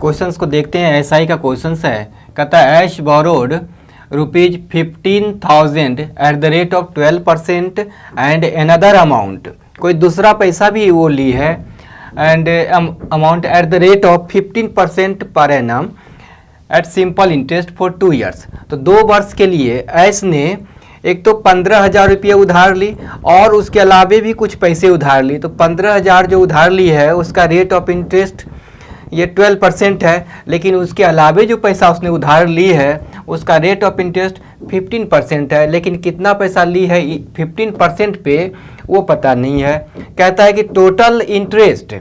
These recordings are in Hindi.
क्वेश्चंस को देखते हैं। एसआई का क्वेश्चंस है, कहता है Ash borrowed ₹15,000 at the rate of 12% and another amount, कोई दूसरा पैसा भी वो ली है and amount at the rate of 15% per annum at simple interest for 2 years. तो 2 वर्ष के लिए ऐश ने एक तो 15,000 रुपये उधार ली और उसके अलावे भी कुछ पैसे उधार ली। तो 15,000 जो उधार ली है उसका रेट ऑफ इंटरेस्ट ये 12% है, लेकिन उसके अलावे जो पैसा उसने उधार ली है उसका रेट ऑफ इंटरेस्ट 15% है, लेकिन कितना पैसा ली है 15% पे वो पता नहीं है। कहता है कि टोटल इंटरेस्ट,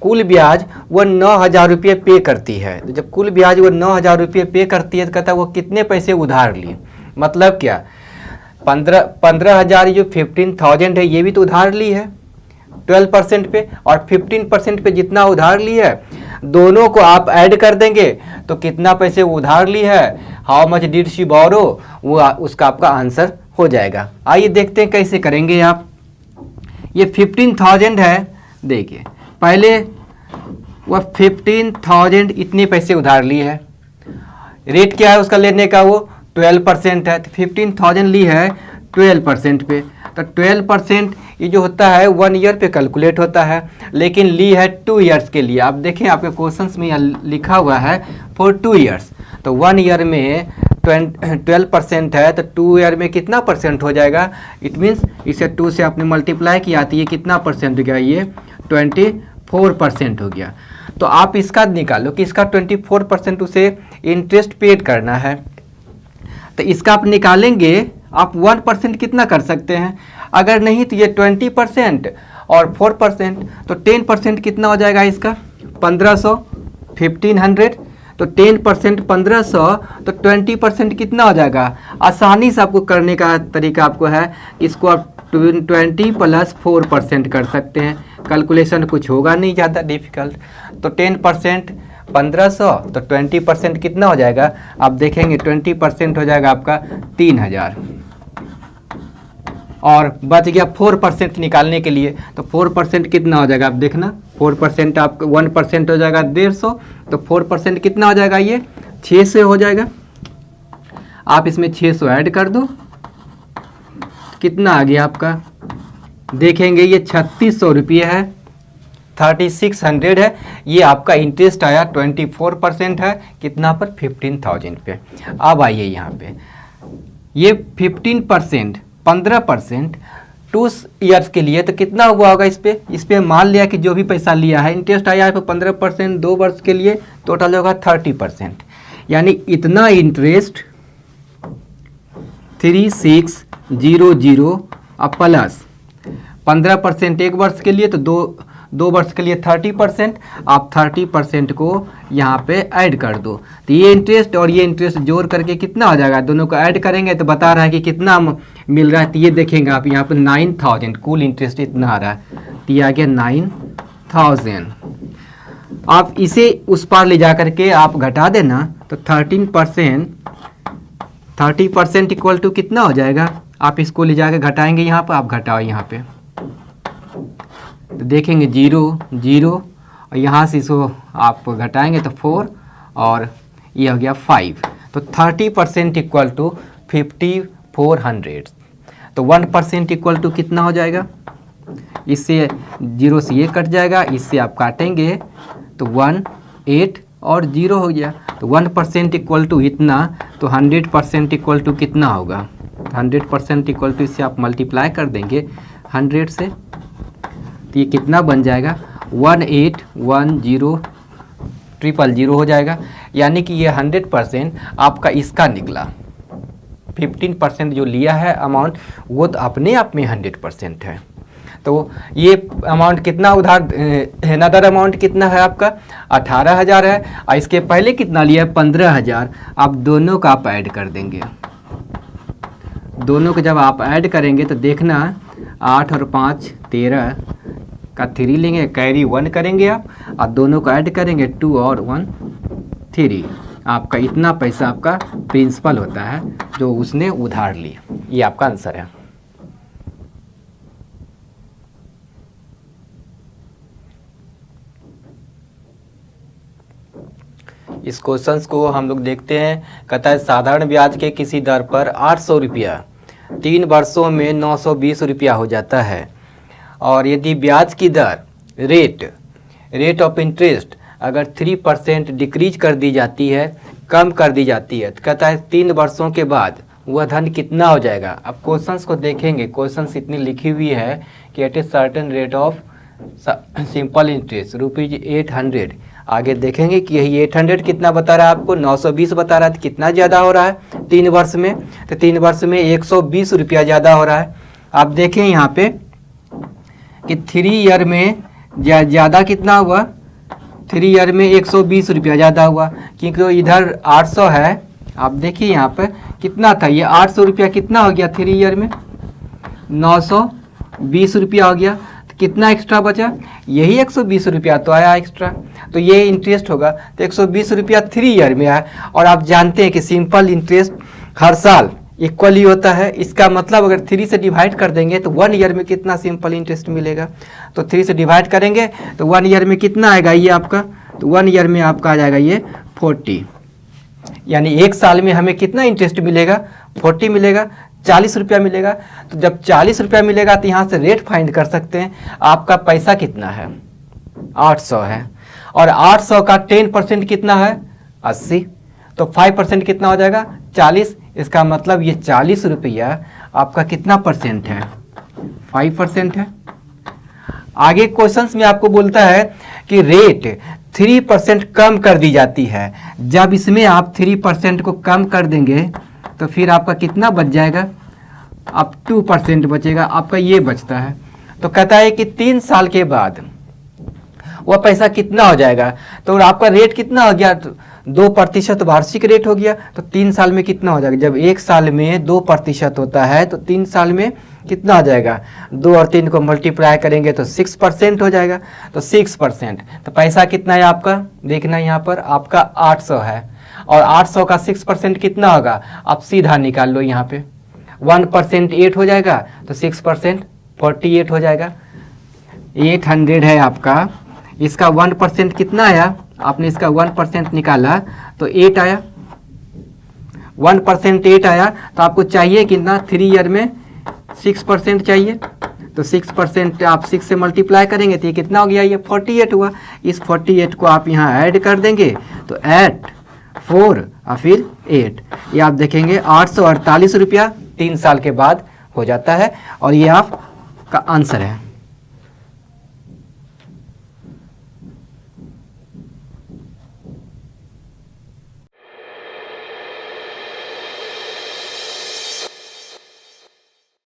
कुल ब्याज वो 9,000 रुपये पे करती है। तो जब कुल ब्याज वो 9,000 रुपये पे करती है तो कहता है वो कितने पैसे उधार ली। मतलब क्या, 15,000 जो 15,000 है ये भी तो उधार ली है 12% पे, और 15% पे जितना उधार ली है दोनों को आप ऐड कर देंगे तो कितना पैसे उधार ली है, हाउ मच डिड शी बोरो, वो उसका आपका आंसर हो जाएगा। आइए देखते हैं कैसे करेंगे आप। ये 15,000 है, देखिए पहले वह 15,000 इतने पैसे उधार लिए है, रेट क्या है उसका लेने का, वो 12% है। तो 15,000 ली है 12% पे, तो 12% ये जो होता है 1 ईयर पे कैलकुलेट होता है, लेकिन ली है 2 ईयर्स के लिए। आप देखें आपके क्वेश्चंस में यहाँ लिखा हुआ है फॉर 2 ईयर्स, तो 1 ईयर में 12% है तो 2 ईयर में कितना परसेंट हो जाएगा, इट मीन्स इसे 2 से आपने मल्टीप्लाई किया तो ये कितना परसेंट हो गया, ये 24% हो गया। तो आप इसका निकालो कि इसका 24% उसे इंटरेस्ट पेड करना है। तो इसका आप निकालेंगे, आप 1% कितना कर सकते हैं, अगर नहीं तो ये 20% और 4% तो 10% कितना हो जाएगा इसका 1,500, 1,500। तो 10% 1,500 तो 20% कितना हो जाएगा। आसानी से आपको करने का तरीका आपको है, इसको आप 20 + 4% कर सकते हैं, कैलकुलेशन कुछ होगा नहीं ज़्यादा डिफिकल्ट। तो 10% 1,500 तो 20% कितना हो जाएगा, आप देखेंगे 20% हो जाएगा आपका 3,000, और बच गया 4% निकालने के लिए। तो 4% कितना हो जाएगा आप देखना, 4% आपका 1% हो जाएगा 150, तो 4% कितना हो जाएगा, ये 600 हो जाएगा। आप इसमें 600 ऐड कर दो, कितना आ गया आपका, देखेंगे ये 3,600 रुपये है, 3,600 है। ये आपका इंटरेस्ट आया 24% है, कितना पर 15,000 पे। अब आइए यहाँ पे, ये 15% 15% 2 ईयर्स के लिए तो कितना हुआ होगा इस पे मान लिया कि जो भी पैसा लिया है इंटरेस्ट आया है 15% 2 वर्ष के लिए, टोटल होगा 30%, यानी इतना इंटरेस्ट 3,600 अब प्लस 15% 1 वर्ष के लिए, तो 2 वर्ष के लिए 30%, आप 30% को यहाँ पे ऐड कर दो। तो ये इंटरेस्ट और ये इंटरेस्ट जोड़ करके कितना हो जाएगा, दोनों को ऐड करेंगे तो बता रहा है कि कितना मिल रहा है। तो ये देखेंगे आप यहाँ पे 9,000 कुल इंटरेस्ट इतना आ रहा है, तो ये आ गया 9,000। आप इसे उस पार ले जा करके आप घटा देना तो 30% इक्वल टू कितना हो जाएगा, आप इसको ले जाकर घटाएंगे, यहाँ पर आप घटाओ यहाँ पे तो देखेंगे 0 0, और यहाँ से इसको आप घटाएंगे तो 4 और ये हो गया 5। तो 30% इक्वल टू 5,400। तो 1% इक्वल टू कितना हो जाएगा, इससे 0 से ये कट जाएगा, इससे आप काटेंगे तो 1 8 और 0 हो गया। तो 1% इक्वल टू इतना, तो 100% इक्वल टू कितना होगा, 100% इक्वल टू इससे आप मल्टीप्लाई कर देंगे 100 से, तो ये कितना बन जाएगा 1810000 हो जाएगा। यानी कि ये 100% आपका इसका निकला। 15% जो लिया है अमाउंट वो तो अपने आप में 100% है। तो ये अमाउंट कितना उधार, अनदर अमाउंट कितना है आपका 18,000 है, और इसके पहले कितना लिया है 15,000। आप दोनों का आप ऐड कर देंगे, दोनों को जब आप ऐड करेंगे तो देखना 8 और 5 13 का 3 लेंगे, कैरी 1 करेंगे आप, और दोनों को ऐड करेंगे 2 और 1 3। आपका इतना पैसा आपका प्रिंसिपल होता है जो उसने उधार ली। ये आपका आंसर है। इस क्वेश्चंस को हम लोग देखते हैं। कहता है साधारण ब्याज के किसी दर पर 800 रुपया 3 वर्षों में 920 रुपया हो जाता है, और यदि ब्याज की दर रेट ऑफ इंटरेस्ट अगर 3% डिक्रीज कर दी जाती है, कम कर दी जाती है, तो कहता है 3 वर्षों के बाद वह धन कितना हो जाएगा। अब क्वेश्चंस को देखेंगे, क्वेश्चंस इतनी लिखी हुई है कि at a certain rate of simple interest ₹800। आगे देखेंगे कि यही 800 कितना बता रहा है आपको, 920 बता रहा है, तो कितना ज़्यादा हो रहा है 3 वर्ष में, तो 3 वर्ष में 120 रुपया ज़्यादा हो रहा है। आप देखें यहाँ पे कि 3 ईयर में ज़्यादा कितना हुआ, 3 ईयर में 120 रुपया ज़्यादा हुआ, क्योंकि इधर 800 है। आप देखिए यहाँ पर कितना था, ये 800 रुपया कितना हो गया 3 ईयर में, 920 रुपया हो गया, तो कितना एक्स्ट्रा बचा, यही 120 रुपया तो आया एक्स्ट्रा, तो ये इंटरेस्ट होगा। तो 120 रुपया 3 ईयर में आया, और आप जानते हैं कि सिंपल इंटरेस्ट हर साल इक्वल ही होता है। इसका मतलब अगर 3 से डिवाइड कर देंगे तो 1 ईयर में कितना सिंपल इंटरेस्ट मिलेगा, तो 3 से डिवाइड करेंगे तो 1 ईयर में कितना आएगा ये आपका, तो 1 ईयर में आपका आ जाएगा ये 40, यानी 1 साल में हमें कितना इंटरेस्ट मिलेगा, 40 मिलेगा, 40 रुपया मिलेगा। तो जब 40 रुपया मिलेगा तो यहाँ से रेट फाइंड कर सकते हैं, आपका पैसा कितना है, 800 है, और 800 का 10% कितना है 80, तो 5% कितना हो जाएगा 40। इसका मतलब ये 40 रुपया आपका कितना परसेंट है, 5% है। आगे क्वेश्चंस में आपको बोलता है कि रेट 3% कम कर दी जाती है। जब इसमें आप 3% को कम कर देंगे तो फिर आपका कितना बच जाएगा, अब 2% बचेगा, आपका ये बचता है। तो कहता है कि 3 साल के बाद वह पैसा कितना हो जाएगा, तो आपका रेट कितना हो गया, 2% वार्षिक रेट हो गया, तो 3 साल में कितना हो जाएगा, जब 1 साल में 2% होता है तो 3 साल में कितना हो जाएगा, 2 और 3 को मल्टीप्लाई करेंगे तो 6% हो जाएगा, तो 6%। तो पैसा कितना है आपका, देखना यहाँ पर आपका 800 है, और 800 का 6% कितना होगा, आप सीधा निकाल लो यहाँ पे, 1% 8 हो जाएगा, तो 6% 48 हो जाएगा। 800 है आपका, इसका 1% कितना आया, आपने इसका 1% निकाला तो 8 आया, 1% 8 आया, तो आपको चाहिए कितना, 3 ईयर में 6% चाहिए, तो 6% आप 6 से मल्टीप्लाई करेंगे तो ये कितना हो गया, ये 48 हुआ। इस 48 को आप यहाँ ऐड कर देंगे तो 8 4 और फिर 8, ये आप देखेंगे 848 रुपया 3 साल के बाद हो जाता है, और ये आपका आंसर है।